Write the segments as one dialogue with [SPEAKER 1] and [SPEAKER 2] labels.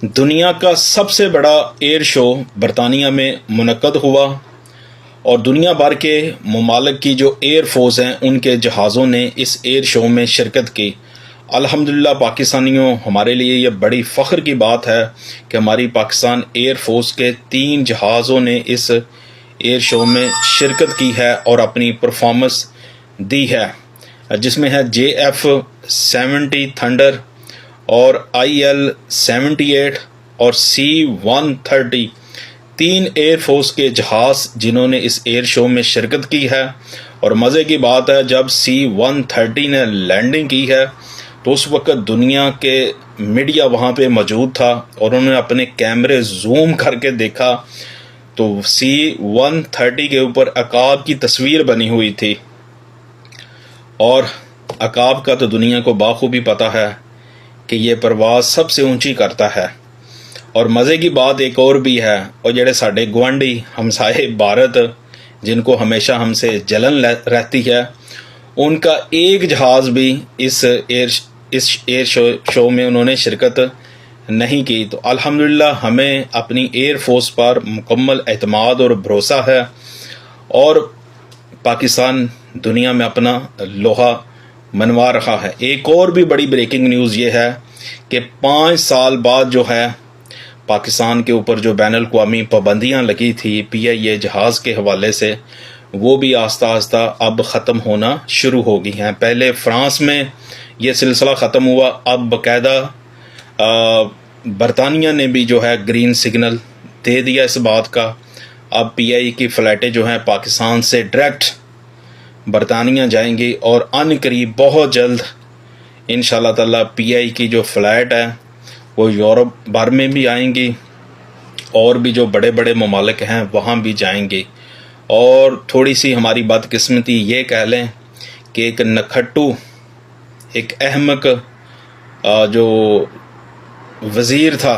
[SPEAKER 1] دنیا کا سب سے بڑا ایئر شو برطانیہ میں منعقد ہوا اور دنیا بھر کے ممالک کی جو ایئر فورس ہیں ان کے جہازوں نے اس ایئر شو میں شرکت کی۔ الحمدللہ پاکستانیوں، ہمارے لیے یہ بڑی فخر کی بات ہے کہ ہماری پاکستان ایئر فورس کے 3 جہازوں نے اس ایئر شو میں شرکت کی ہے اور اپنی پرفارمنس دی ہے، جس میں ہے JF-70 تھنڈر اور IL-78 اور C-130، 3 ایئر فورس کے جہاز جنہوں نے اس ایئر شو میں شرکت کی ہے۔ اور مزے کی بات ہے، جب C-130 نے لینڈنگ کی ہے تو اس وقت دنیا کے میڈیا وہاں پہ موجود تھا اور انہوں نے اپنے کیمرے زوم کر کے دیکھا تو C-130 کے اوپر عقاب کی تصویر بنی ہوئی تھی، اور عقاب کا تو دنیا کو بخوبی پتہ ہے کہ یہ پرواز سب سے اونچی کرتا ہے۔ اور مزے کی بات ایک اور بھی ہے، اور جڑے ساڈے گوانڈی ہمسائے بھارت جن کو ہمیشہ ہم سے جلن رہتی ہے، ان کا ایک جہاز بھی اس ایئر شو میں انہوں نے شرکت نہیں کی۔ تو الحمدللہ ہمیں اپنی ایئر فورس پر مکمل اعتماد اور بھروسہ ہے، اور پاکستان دنیا میں اپنا لوہا منوا رہا ہے۔ ایک اور بھی بڑی بریکنگ نیوز یہ ہے کہ 5 سال بعد جو ہے پاکستان کے اوپر جو بین الاقوامی پابندیاں لگی تھی PIA جہاز کے حوالے سے، وہ بھی آہستہ آہستہ اب ختم ہونا شروع ہو گئی ہیں۔ پہلے فرانس میں یہ سلسلہ ختم ہوا، اب باقاعدہ برطانیہ نے بھی جو ہے گرین سگنل دے دیا اس بات کا۔ اب PIA کی فلائٹیں جو ہیں پاکستان سے ڈائریکٹ برطانیہ جائیں گی، اور ان قریب بہت جلد انشاءاللہ تعالی PIA کی جو فلائٹ ہے وہ یورپ بھر میں بھی آئیں گی، اور بھی جو بڑے بڑے ممالک ہیں وہاں بھی جائیں گے۔ اور تھوڑی سی ہماری بدقسمتی یہ کہہ لیں کہ ایک نکھٹو، ایک احمق جو وزیر تھا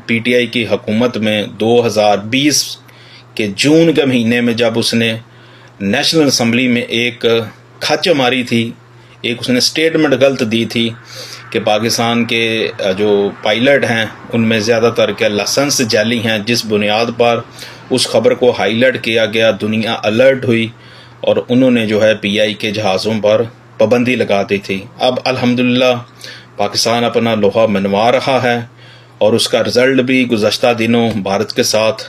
[SPEAKER 1] PTI کی حکومت میں 2020 کے جون کے مہینے میں، جب اس نے نیشنل اسمبلی میں ایک کھچ ماری تھی، ایک اس نے سٹیٹمنٹ غلط دی تھی کہ پاکستان کے جو پائلٹ ہیں ان میں زیادہ تر کے لائسنس جعلی ہیں، جس بنیاد پر اس خبر کو ہائی لائٹ کیا گیا، دنیا الرٹ ہوئی اور انہوں نے جو ہے PI کے جہازوں پر پابندی لگا دی تھی۔ اب الحمدللہ پاکستان اپنا لوہا منوا رہا ہے، اور اس کا رزلٹ بھی گزشتہ دنوں بھارت کے ساتھ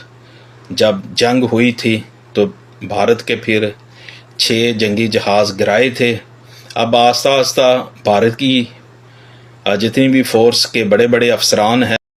[SPEAKER 1] جب جنگ ہوئی تھی تو بھارت کے پھر 6 جنگی جہاز گرائے تھے۔ اب آہستہ آہستہ بھارت کی جتنی بھی فورس کے بڑے بڑے افسران ہیں